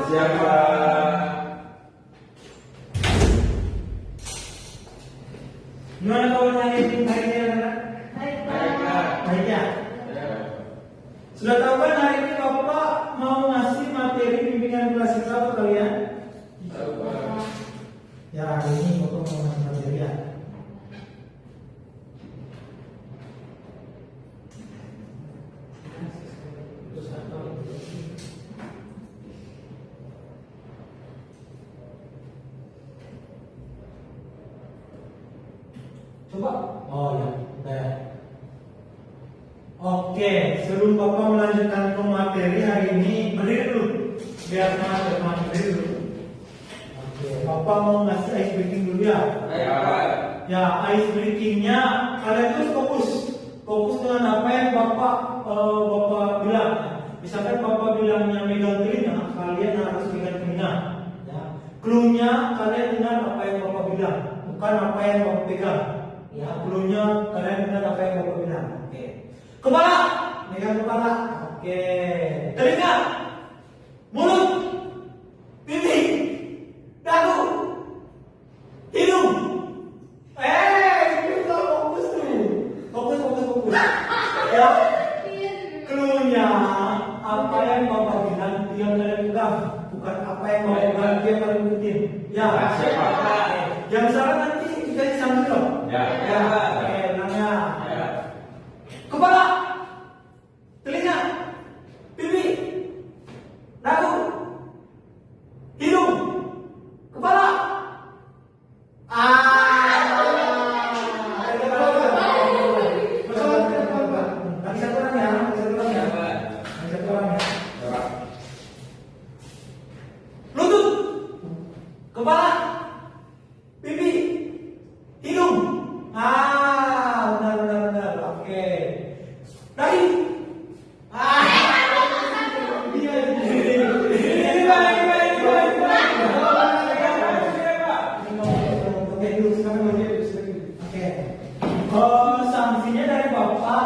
siapa? Gimana kawan hari ini anak-anak? Baik, Baik, Pak. Baik ya? Sudah tahu kan hari ini Bapak mau ngasih materi bimbingan klasik apa kalian? Tahu, Pak. Ya hari ini Bapak mau ngasih materi ya. Coba. Oh ya, udah. Oke, sebelum Bapak melanjutkan ke materi hari ini, berdiri dulu. Biar semangat berdiri dulu. Oke, Bapak mau ngasih ice breaking dulu ya. Ya, Pak. Ya, ice breakingnya kalian terus fokus dengan apa yang Bapak bilang. Misalkan Bapak bilangnya megang telinga, kalian harus pegang telinga. Ya. Clue-nya kalian dengar apa yang Bapak bilang, bukan apa yang Bapak pegang. Ya, clue-nya kalian dengar apa yang Bapak bilang. Oke. Kepala, megang kepala. Oke. Telinga, mulut, pipi, dagu, hidung. Itu fokus tuh. Fokus. Ya. Clue-nya apa yang Bapak bilang dia kalian pegang, bukan apa yang Bapak bilang dia kalian ikutin. Ya. Siapa, Pak? Yang salah nanti kita disambil loh. Ya. Oke, nanya. Ya. Kepala, telinga, pipi, dagu, hidung, kepala. Lagi satu orang ya. Ya, Pak. Lagi satu orang ya. Ya, Pak. Lutut, kepala, pipi, hidung. Benar. Oke. Dahi. Sanksinya dari Bapak.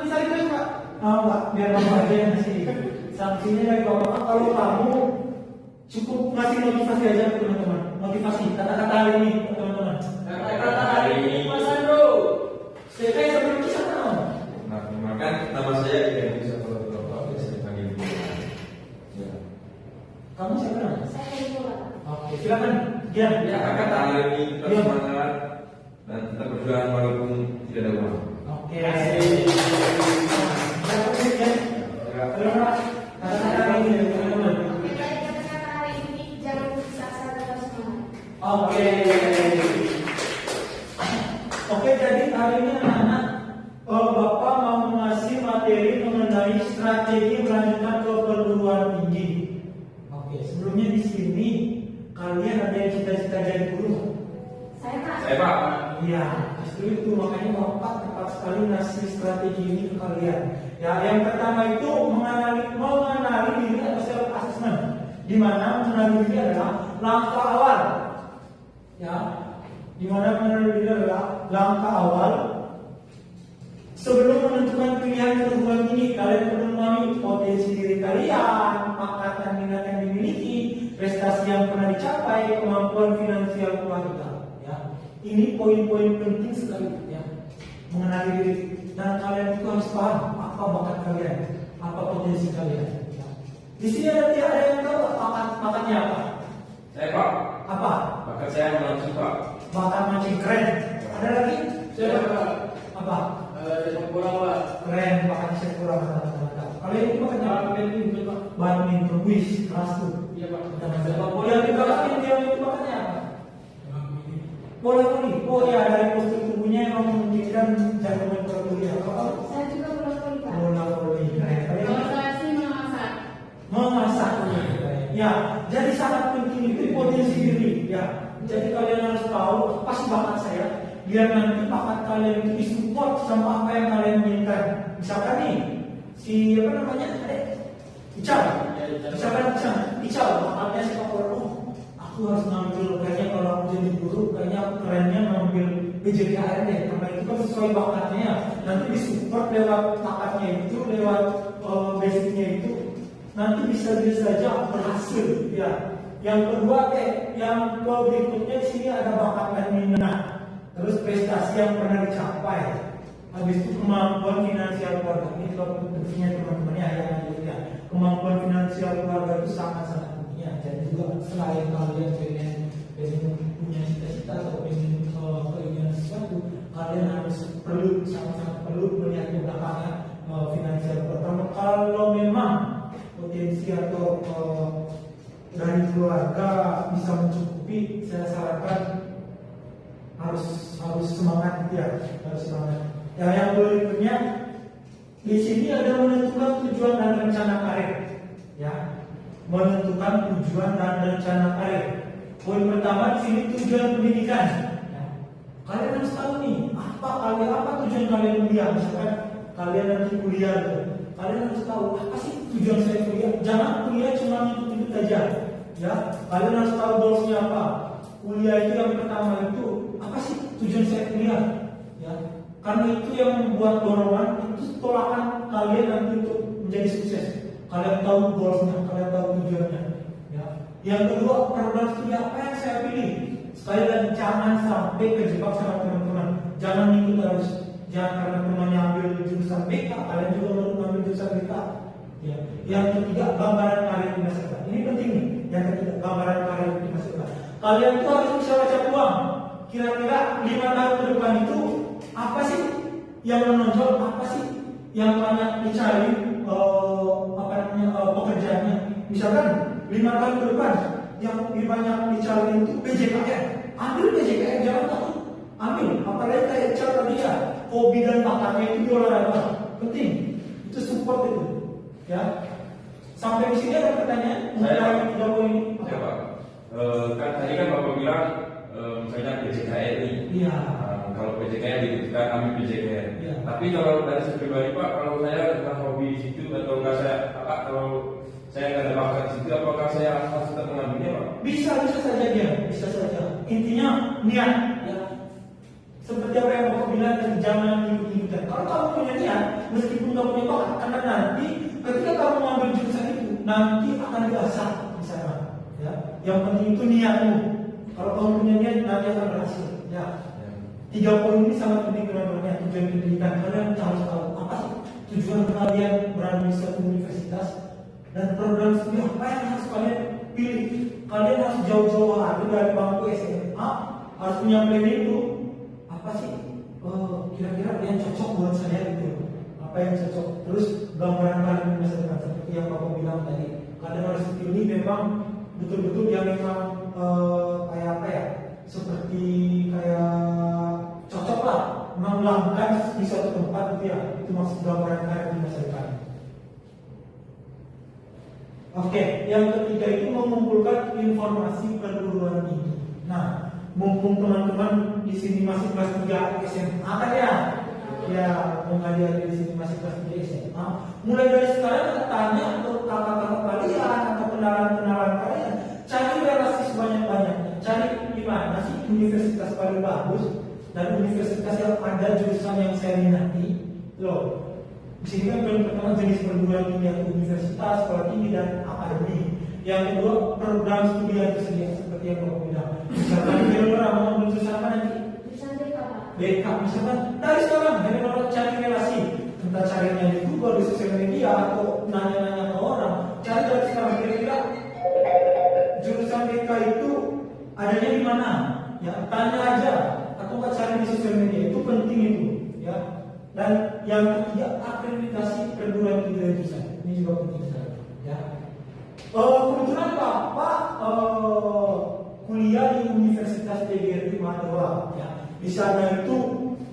Bisa ditulis Pak. Pak, biar Bapak aja yang ngasih. Sanksinya dari Bapak kalau kamu cukup ngasih motivasi aja ke teman-teman. Motivasi kata-kata hari ini ke teman-teman. Kata-kata hari ini. Mas Andro. Saya sebelum ke sana. Makan nama saya tidak bisa kalau Bapak biasa dipanggil. Ya. Kamu siapa namanya? Saya Ibu. Oke, silakan. Dia. Ya, kata hari ini kita Iya. semangat dan tetap berjuang walaupun tidak ada uang. Oke. Terima kata-kata hari ini dari teman-teman. Kata-kata hari ini jangan putus asa, tetap semangat. Oke. Oke, jadi hari ini anak-anak, Bapak mau mengasih materi mengenai strategi melanjutkan ke perguruan tinggi. Oke, sebelumnya di sini kalian ada yang cita-cita jadi guru? Saya Pak. Saya, Pak. Iya, justru itu makanya Bapak tepat sekali ngasih strategi ini ke kalian. Ya, yang pertama itu mengenali diri atau self assessment, di mana mengenali diri adalah langkah awal. Ya, di mana mengenali diri adalah langkah awal. Sebelum menentukan pilihan perguruan tinggi, kalian perlu memahami potensi diri kalian, bakat minat yang dimiliki, prestasi yang pernah dicapai, kemampuan finansial kita. Ya, ini poin-poin penting sekali ya, mengenali diri. Dan kalian itu harus paham apa bakat kalian, apa potensi kalian. Ya. Di sini ada yang tahu bakatnya apa? Saya, Pak. Apa? Bakat saya memancing, Pak. Bakat mancing keren. Ada lagi? Saya Pak, Apa? yang kurang Pak. Keren, bakatnya saya kurang. Kalian itu bakatnya apa? Badminton, wis, keras tuh. Iya Pak. Yang di belakang dia itu bakatnya apa? Bola voli. Oh ya, dari postur tubuhnya emang memungkinkan jago main bola voli. Apa? Saya juga belum tahu Pak. Bola voli. Keren. Kalau Kalian saya sih memasak. memasak. Ya, jadi sangat penting itu potensi diri. Ya, jadi kalian harus tahu apa sih bakat saya. Biar nanti bakat kalian itu disupport sama apa yang kalian inginkan. Misalkan nih, si apa namanya? Ical. Misalkan Ical, bakatnya sepak bola. Aku harus ngambil kayaknya kalau aku jadi guru, kayaknya aku kerennya ngambil PJKN deh. Karena itu kan sesuai bakatnya. Nanti disupport lewat bakatnya itu, lewat basicnya itu. nanti bisa saja berhasil ya. Yang kedua yang berikutnya di sini ada bakat dan minat, terus prestasi yang pernah dicapai, habis itu kemampuan finansial keluarga. Ini kalau pentingnya teman-teman ya, kemampuan finansial keluarga itu sangat-sangat penting ya. Dan juga selain kalian pengen punya cita-cita atau pengen keinginan sesuatu, kalian harus sangat-sangat perlu melihat ke belakangnya finansial. Pertama, kalau memang potensi atau dari keluarga bisa mencukupi, saya sarankan harus semangat gitu ya, harus semangat. Ya, yang berikutnya di sini ada menentukan tujuan dan rencana karir. Ya, menentukan tujuan dan rencana karir. Poin pertama di sini tujuan pendidikan. Ya. Kalian harus tahu nih apa tujuan kalian kuliah. Misalkan kalian nanti kuliah, kalian harus tahu apa sih tujuan saya kuliah. Jangan kuliah cuma ikut aja. Ya, kalian harus tahu goalsnya apa. Kuliah itu yang pertama itu apa sih tujuan saya kuliah? Ya, karena itu yang membuat dorongan, itu tolakan kalian nanti untuk menjadi sukses. Kalian tahu goalsnya, kalian tahu tujuannya. Ya. Yang kedua, program studi apa yang saya pilih? Sekali lagi, jangan sampai terjebak sama teman-teman. Jangan ikut terus. Jangan karena temannya ambil jurusan BK, kalian juga mau ambil jurusan BK. Ya. Yang ketiga, gambaran karir di masa depan. Ini penting nih. Yang ketiga, gambaran karir di masa depan. Kalian tuh harus bisa baca peluang. Kira-kira 5 tahun ke depan itu apa sih yang menonjol, apa sih yang banyak dicari pekerjaannya. Misalkan 5 tahun ke depan yang banyak dicari itu PJKN. Ambil PJKN, jangan takut. Ambil, apalagi kayak cara dia hobi dan bakatnya itu di olahraga. Penting, itu support itu. Ya. Sampai di sini ada pertanyaan? Saya, Pak. Ini. Ya Pak. Kan tadi kan Bapak bilang misalnya PJKN ini. Iya. Kalau PJKN dibutuhkan ambil PJKN. Iya. Tapi kalau dari segi pribadi Pak, kalau saya tentang hobi di situ atau enggak kalau saya nggak ada bakat di situ, apakah saya harus tetap mengambilnya Pak? Bisa saja dia, bisa saja. Intinya niat. Ya. Seperti apa yang Bapak bilang, jangan ikut-ikutan. Kalau kamu punya niat, meskipun kamu punya bakat, karena nanti ketika kamu mengambil jurusan itu, nanti akan diasah di sana. Ya. Yang penting itu niatmu. Kalau kamu punya niat, nanti akan berhasil. Ya. 3 poin ini sangat penting teman-teman. Tujuan pendidikan, kalian harus tahu apa sih tujuan kalian berada di suatu universitas dan program studi apa yang harus kalian pilih. Kalian harus jauh-jauh hari dari bangku SMA, harus punya planning itu. Apa sih kira-kira yang cocok buat saya gitu? Apa yang cocok? Terus gambaran kalian di masa depan seperti yang Bapak bilang tadi. Kalian harus pilih memang betul-betul yang memang kayak apa ya? Seperti kayak cocok lah, melangkah di suatu tempat gitu ya. Itu maksud gambaran kalian di masa depan. Oke, yang ketiga itu mengumpulkan informasi perguruan tinggi. Nah, mumpung teman-teman di sini masih kelas 3 SMA kan ya? Ya, mengajar di sini masih kelas 3 SMA. Mulai dari sekarang tanya untuk kakak-kakak kalian atau kenalan-kenalan kalian, cari relasi sebanyak-banyaknya. Cari di mana sih universitas paling bagus dan universitas yang ada jurusan yang saya minati. Loh, di sini kan paling pertama jenis perguruan tinggi atau universitas, sekolah tinggi dan akademi. Yang kedua program studi yang tersedia seperti yang Bapak bilang. Misalkan Helenora mau ambil jurusan apa nanti? Jurusan BK, Pak. BK misalkan dari sekarang Helenora cari relasi, entah carinya di Google, di sosial media atau nanya-nanya ke orang. Cari dari sekarang kira-kira jurusan BK itu adanya di mana? Ya tanya aja atau nggak cari di sosial media, itu penting itu. Ya. Dan yang ketiga akreditasi perguruan tinggi jurusan ini juga penting sekali. Ya. Kebetulan Bapak kuliah di Universitas PGRI Madura. Ya. Di sana itu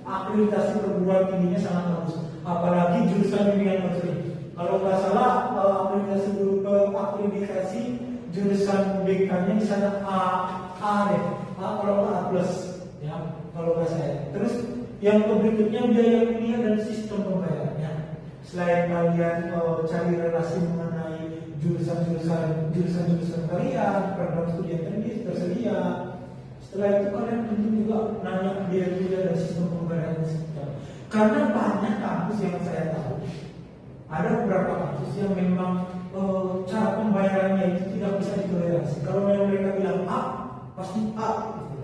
akreditasi perguruan tingginya sangat bagus. Apalagi jurusan bimbingan konseling. Kalau nggak salah akreditasi jurusan BK-nya di sana A deh. Kalau nggak A+. Ya. Kalau nggak saya. Terus yang berikutnya biaya kuliah dan sistem pembayarannya. Selain kalian cari relasi mengenai jurusan kalian, program studi yang tersedia. Setelah itu kalian tentu juga nanya biaya kuliah dan sistem pembayaran sekitar. Karena banyak kampus yang saya tahu ada beberapa kasus yang memang cara pembayarannya itu tidak bisa ditoleransi. Kalau memang mereka bilang A, pasti A. Gitu.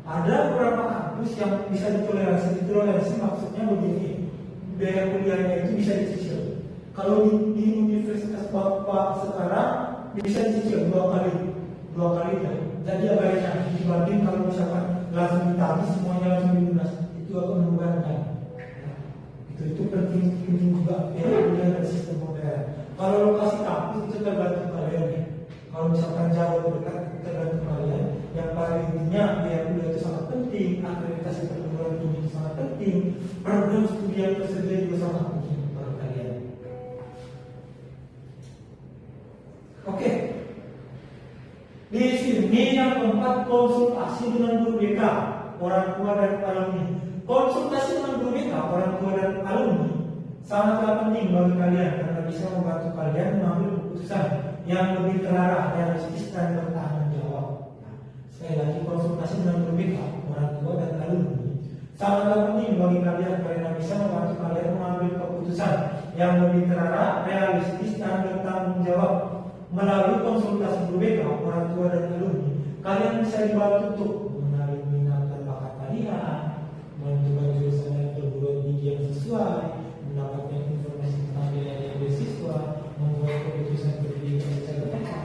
Ada beberapa kampus yang bisa ditoleransi. Ditoleransi maksudnya begini, biaya kuliahnya itu bisa dicicil. Kalau di universitas Bapak sekarang bisa dicicil dua kali kan. Jadi agak enak dibanding kalau misalkan langsung ditagih semuanya langsung dilunas, itu akan memberatkan. Itu penting juga biaya kuliah dari sistem pembayaran. Kalau lokasi kampus itu tergantung kalian ya. Kalau misalkan jauh dekat tergantung kalian. Yang pada intinya biaya kuliah itu sangat penting, akreditasi perguruan tinggi itu sangat penting, program studi yang tersedia juga sangat penting buat kalian. Oke. Di sini yang keempat, konsultasi dengan guru BK, orang tua dan alumni. Konsultasi dengan guru BK, orang tua dan alumni sangatlah penting bagi kalian karena bisa membantu kalian mengambil keputusan yang lebih terarah, realistis dan bertanggung jawab. Sekali lagi, konsultasi dengan guru BK, orang tua dan alumni sangatlah penting bagi kalian karena bisa membantu kalian mengambil keputusan yang lebih terarah, realistis dan bertanggung jawab. Melalui konsultasi guru BK, orang tua dan alumni, kalian bisa dibantu untuk mengenali minat dan bakat kalian, menentukan jurusan dan perguruan tinggi yang sesuai, mendapatkan informasi tentang biaya beasiswa, membuat keputusan pendidikan secara tepat.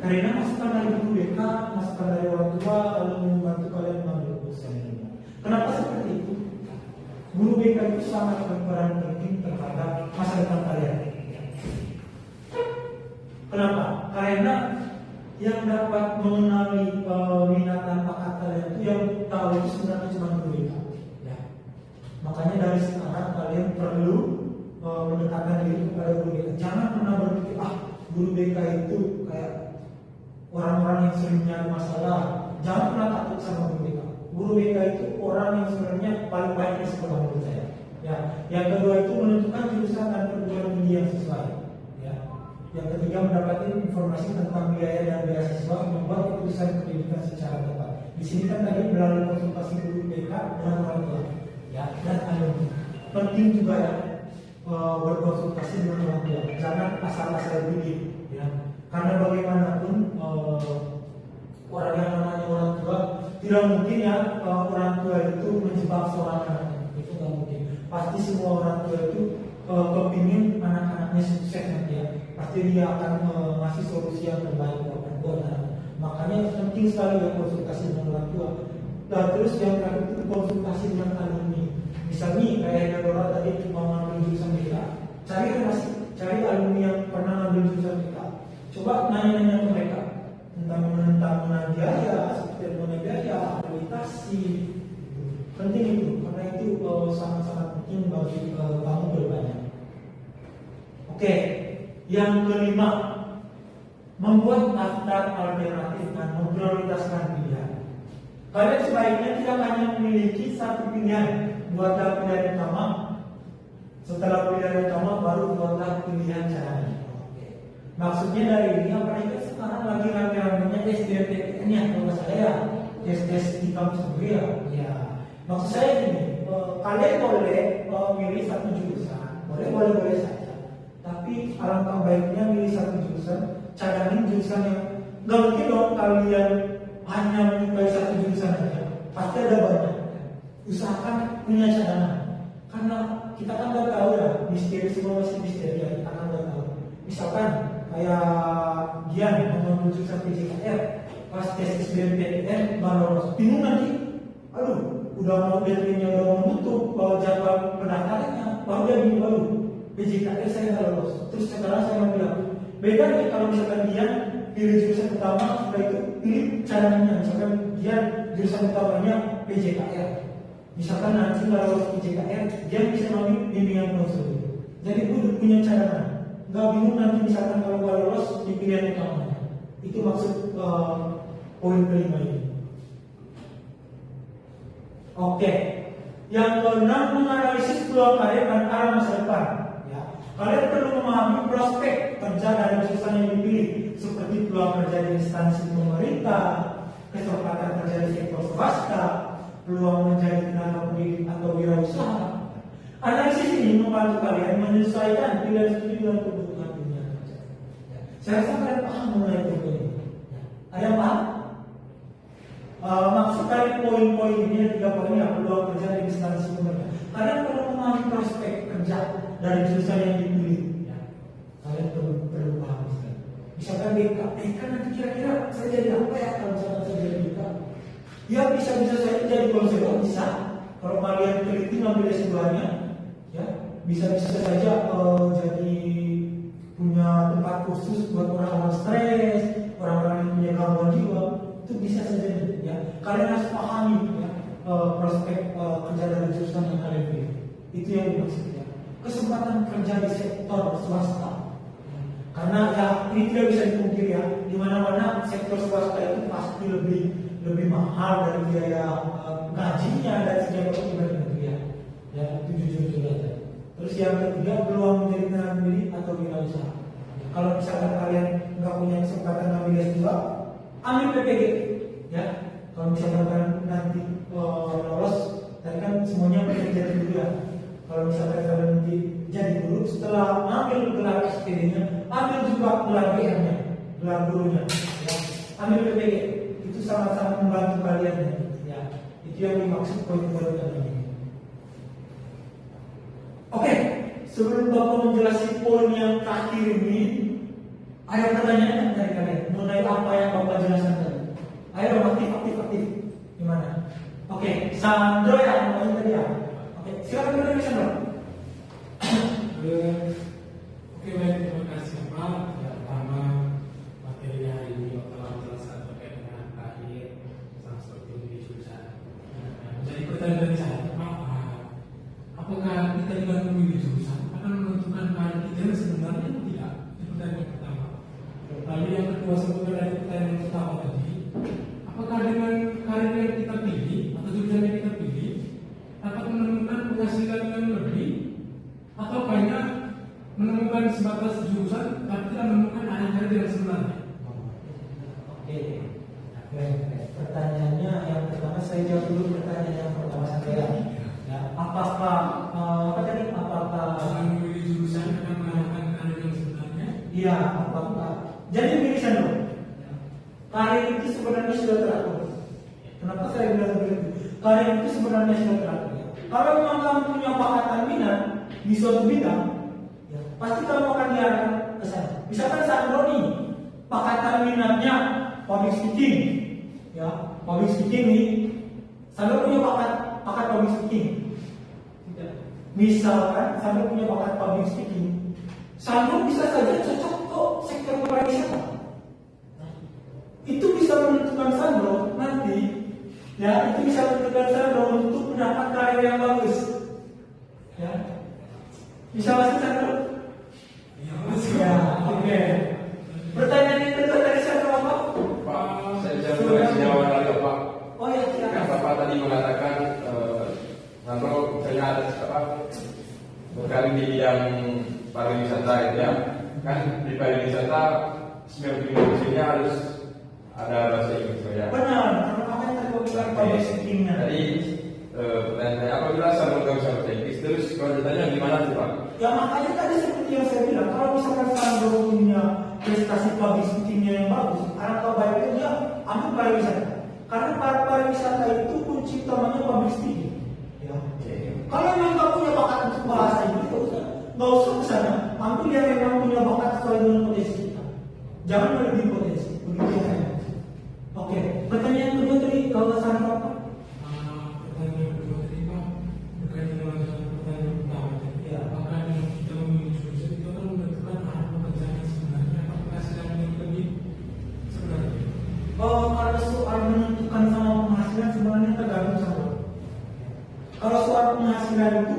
Karena masukan dari guru BK, masukan dari orang tua, lalu membantu kalian mengambil keputusan yang benar. Kenapa seperti itu? Guru BK itu sangat berperan penting terhadap masa depan kalian. Kenapa? Karena yang dapat mengenali minat dan bakat kalian itu yang tahu itu sebenarnya cuma guru BK. Ya. Makanya dari sekarang kalian perlu mendekatkan diri kepada guru BK. Jangan pernah berpikir guru BK itu kayak orang-orang yang sering nyari masalah. Jangan pernah takut sama guru BK. Guru BK itu orang yang sebenarnya paling baik di sekolah menurut saya. Ya. Yang kedua itu menentukan jurusan dan perguruan tinggi yang sesuai. Yang ketiga, mendapatkan informasi tentang biaya dan beasiswa, membuat keputusan pendidikan secara tepat. Di sini kan tadi melalui konsultasi guru BK dengan orang tua, ya, dan alumni. Penting juga ya berkonsultasi dengan orang tua. Jangan asal-asal pilih, ya. Karena bagaimanapun orang yang namanya orang tua tidak mungkin ya orang tua itu menjebak seorang anak. Itu nggak mungkin. Pasti semua orang tua itu kepingin anak-anaknya sukses nanti ya. Pasti dia akan ngasih solusi yang terbaik buat anak. Makanya penting sekali ya konsultasi dengan orang tua. Dan terus yang terakhir itu konsultasi dengan alumni. Misalnya kayak Dora tadi cuma ngambil jurusan kita, cari alumni yang pernah ngambil jurusan kita. Coba nanya-nanya ke mereka tentang mengenai biaya, seperti mengenai biaya, akreditasi. Penting itu, karena itu sangat-sangat penting bagi kamu berbanyak. Oke. Yang kelima, membuat daftar alternatif dan memprioritaskan pilihan. Kalian sebaiknya tidak hanya memiliki satu pilihan, buatlah pilihan utama. Setelah pilihan utama, baru buatlah pilihan caranya. Maksudnya dari ini apa itu sekarang lagi rame-ramenya SBMPTN-nya, kalau saya tes di kampus ya. Ya, maksud saya gini, kalian boleh milih satu jurusan, boleh saja. Tapi alangkah baiknya milih satu jurusan, cadangin jurusan yang nggak mungkin dong kalian hanya menyukai satu jurusan aja. Pasti ada banyak. Usahakan punya cadangan, karena kita kan nggak tahu ya, misteri semua masih misteri ya, kita kan nggak tahu. Misalkan kayak Gian mengambil jurusan PJKR, pas tes SBMPTN baru lolos, bingung nanti. Aduh, udah mau deadline-nya udah menutup, jadwal pendaftarannya, baru dia bingung. PJKR saya nggak lolos, terus sekarang saya mau bilang beda nih kalau misalkan dia pilih jurusan utama, setelah itu pilih cadangannya. Misalkan dia jurusan utamanya PJKR, misalkan nanti nggak lolos PJKR, dia bisa ngambil bimbingan konsul. Jadi gue punya cadangan, nggak bingung nanti misalkan kalau nggak lolos di pilihan utamanya. Itu maksud poin kelima ini. Oke, yang keenam, menganalisis peluang karir dan arah masa depan. Kalian perlu memahami prospek kerja dari jurusan yang dipilih, seperti peluang kerja di instansi pemerintah, kesempatan kerja di sektor swasta, peluang menjadi tenaga pendidik atau wirausaha. Analisis ini membantu kalian menyesuaikan pilihan studi dengan kebutuhan dunia kerja. Ya. Saya rasa kalian paham mengenai poin ini. Ya. Ada yang paham? Maksud dari poin-poin ini ada 3 poin yang peluang kerja di instansi pemerintah. Kalian perlu memahami prospek kerja dari jurusan yang dipilih. Ya. Kalian perlu paham. Misalkan BK nanti kira-kira saya jadi apa ya kalau misalkan saya jadi BK? Ya bisa saya jadi konselor bisa. Kalau kalian teliti ngambil S2-nya, ya bisa saja jadi punya tempat khusus buat orang-orang stres, orang-orang yang punya gangguan jiwa, itu bisa saja. Ya kalian harus pahami ya, prospek kerja dari jurusan yang kalian pilih. Itu yang dimaksud ya. Kesempatan kerja di sektor swasta. Karena ya ini tidak bisa dipungkiri ya, di mana-mana sektor swasta itu pasti lebih mahal dari biaya gajinya dan sejauh pribadi negeri ya. Ya itu jujur aja. Terus yang ketiga, peluang menjadi tenaga sendiri atau wirausaha. Kalau misalkan kalian nggak punya kesempatan ngambil S2, ambil PPG ya. Kalau misalkan kalian nanti lolos, tadi kan semuanya bekerja dulu ya. Kalau misalkan kalian nanti jadi guru, setelah ambil gelar SPD-nya, ambil juga gelar BR-nya, gelar gurunya. Ya. Ambil PPG, itu sangat-sangat membantu kalian ya. Itu yang dimaksud poin-poin tadi. Oke, sebelum Bapak menjelaskan poin yang terakhir ini, ada pertanyaan dari kalian mengenai apa yang Bapak jelaskan tadi. Ayo aktif. Gimana? Oke, Sandro ya, mau tadi ya. Oke, silakan dulu Sandro. Oke, baik, terima kasih Pak. Pertama, materi hari ini telah menjelaskan terkait dengan akhir sang struktur di jurusan. Jadi pertanyaan dari saya, Pak, apakah kita dengan memilih jurusan akan menentukan karir kita sebenarnya atau tidak? Itu pertanyaan yang pertama. Lalu yang kedua, sebenarnya dari pertanyaan yang pertama tadi, apakah dengan karir yang kita pilih atau jurusan yang kita pilih dapat menemukan penghasilan yang lebih, atau hanya menemukan sebatas jurusan tapi tidak menemukan arah karir yang sebenarnya? Oke. Pertanyaannya yang pertama saya jawab dulu pertanyaan yang pertama saya. Ya, apakah apa tadi? Apakah memilih jurusan akan mengarahkan karir yang sebenarnya? Iya, apakah? Jadi pilihan dulu. Karir itu sebenarnya sudah teratur. Kenapa saya bilang begitu? Karir itu sebenarnya sudah teratur. Kalau memang kamu punya bakatan minat di suatu bidang, ya, pasti kamu akan diarahkan ke sana. Misalkan Sandro nih, bakatan minatnya public speaking, ya, public speaking nih, Sandro punya bakat public speaking. Misalkan Sandro punya bakat public speaking, Sandro bisa saja cocok ke sektor pariwisata. Itu bisa menentukan Sandro nanti, ya, itu bisa menentukan Sandro untuk mendapat karir yang bagus, ya. Bisa masuk Sandro? Ya, oke. Pertanyaan yang kedua dari Sandro apa? Pak, saya bisa mengoreksi jawaban lagi Pak. Oh ya, silakan. Yang Bapak tadi mengatakan Sandro misalnya ada berkarir di bidang pariwisata itu ya. Kan di pariwisata 95% harus ada bahasa Inggris ya. Benar, karena makanya tadi aku bilang public speaking-nya. Jadi pertanyaan saya, apabila Sandro nggak bisa bahasa Inggris, terus kelanjutannya gimana tuh Pak? Ya makanya tadi seperti yang saya bilang, kalau misalkan Sandro punya prestasi public speaking-nya yang bagus, alangkah baiknya dia ambil pariwisata. Karena pariwisata itu kunci utamanya public speaking. Ya. Kalau memang nggak punya bakat untuk bahasa Inggris, nggak usah ke sana. Ambil yang memang punya bakat sesuai dengan potensi kita. Jangan melebihi potensi. Begitu ya. Oke. Pertanyaan kedua tadi kalau Sandro apa? Pertanyaan kedua tadi Pak, berkaitan dengan pertanyaan pertama tadi. Ya. Apakah dengan kita memilih jurusan itu akan menentukan arah pekerjaan yang sebenarnya atau penghasilan yang lebih sebenarnya? Kalau soal menentukan sama penghasilan sebenarnya tergantung Sandro. Kalau soal penghasilan itu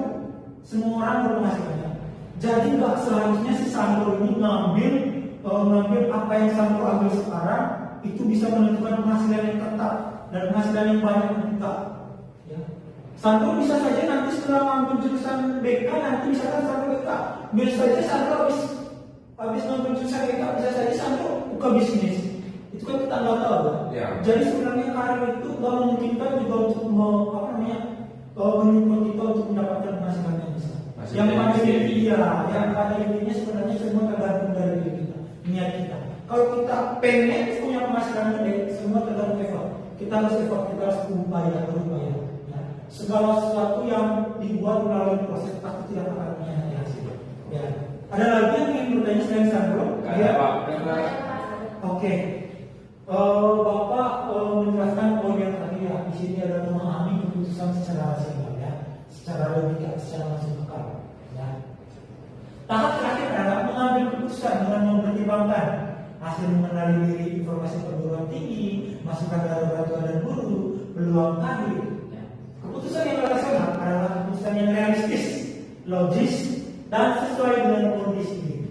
semua orang berpenghasilan. Jadi nggak seharusnya si Sandro ini ngambil apa yang Sandro ambil sekarang itu bisa menentukan penghasilan yang tetap dan penghasilan yang banyak tetap. Ya. Sandro bisa saja nanti setelah ngambil jurusan BK nanti misalkan Sandro BK, bisa saja Sandro habis ngambil jurusan BK bisa saja Sandro buka bisnis. Itu kan kita nggak tahu. Ya. Jadi sebenarnya karir itu nggak memungkinkan juga untuk menyupport kita untuk mendapatkan penghasilan yang besar. Masih Yang pada dari segi. intinya, yang pada intinya sebenarnya semua tergantung dari diri kita, niat kita. Kalau kita pengen punya penghasilan gede, semua tergantung effort. Kita harus effort, kita harus berupaya. Ya. Segala sesuatu yang dibuat melalui proses pasti tidak akan punya hasil. Ya. Ada lagi yang ingin bertanya selain Sandro? Karena Ya. Pak, Oke. Bapak menjelaskan poin yang tadi ya. Di sini ada memahami keputusan secara rasional ya, secara logika, secara masuk akal. Ya. Tahap terakhir adalah mengambil keputusan dengan mempertimbangkan hasil mengenali diri, informasi perguruan tinggi, masukan dari orang tua dan guru, peluang karir. Ya. Keputusan yang rasional adalah keputusan yang realistis, logis, dan sesuai dengan kondisi diri.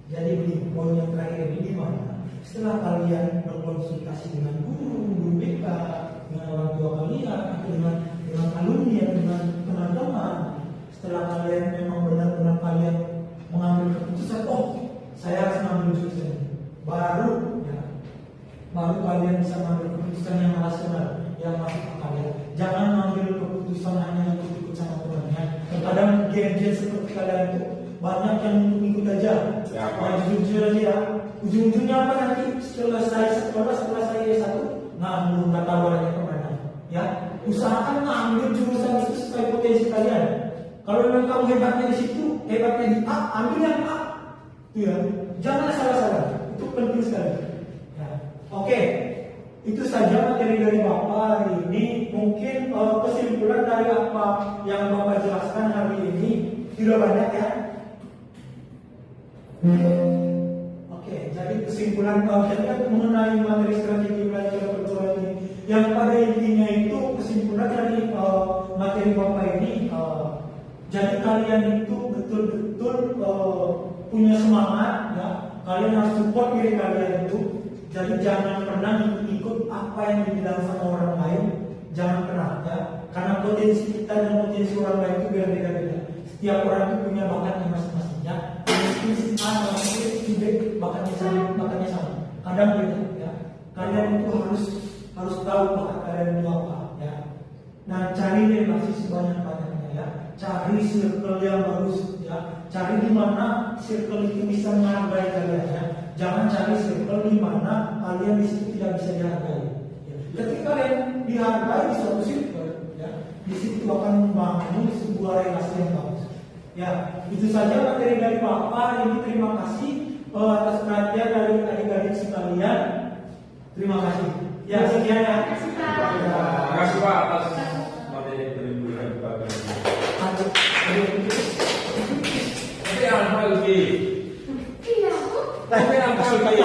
Jadi begini, poin yang terakhir ini di mana? Setelah kalian berkonsultasi dengan guru BK, dengan orang tua kalian, atau dengan alumni, dengan teman-teman, setelah kalian memang benar-benar kalian mengambil keputusan, oh saya harus mengambil jurusan ini, baru kalian bisa mengambil keputusan yang rasional, yang masuk akal ya. Jangan mengambil keputusan hanya untuk ikut sama temannya. Terkadang gen-gen seperti kalian itu banyak yang ikut aja, Ya, yang jujur aja ya. Ujung-ujungnya apa nanti setelah saya S1 ngambil nggak tahu arahnya kemana ya. Usahakan ngambil jurusan itu sesuai potensi kalian. Kalau memang kamu hebatnya di situ, hebatnya di A, ambil yang A itu ya. Jangan salah-salah, itu penting sekali ya. Oke, itu saja materi dari Bapak hari ini. Mungkin kesimpulan dari apa yang Bapak jelaskan hari ini tidak banyak ya. Oke, jadi kesimpulan kita mengenai materi strategi belajar perguruan tinggi yang pada intinya itu kesimpulan dari materi Bapak ini, jadi kalian itu betul-betul punya semangat ya, kalian harus support diri kalian itu. Jadi jangan pernah ikut apa yang dibilang sama orang lain, jangan pernah ya, karena potensi kita dan potensi orang lain itu beda-beda. Setiap orang itu punya bakatnya masing-masing ya. Mungkin A sama mungkin B bakatnya sama. Kadang beda ya. Kalian itu harus tahu bakat kalian itu apa ya. Nah, cari relasi sebanyak-banyaknya ya. Cari circle yang bagus ya. Cari di mana circle itu bisa menghargai kalian ya. Jangan cari circle di mana kalian di situ tidak bisa dihargai. Ya. Ketika kalian dihargai di suatu circle ya, di situ akan membangun sebuah relasi yang bagus. Ya, itu saja materi dari Bapak ini. Terima kasih atas perhatian dari adik-adik sekalian. Terima kasih. Ya, sekian ya. Terima kasih Pak atas materi yang diberikan kepada kami. Tapi apa lagi? Iya, Bu. Tapi apa lagi?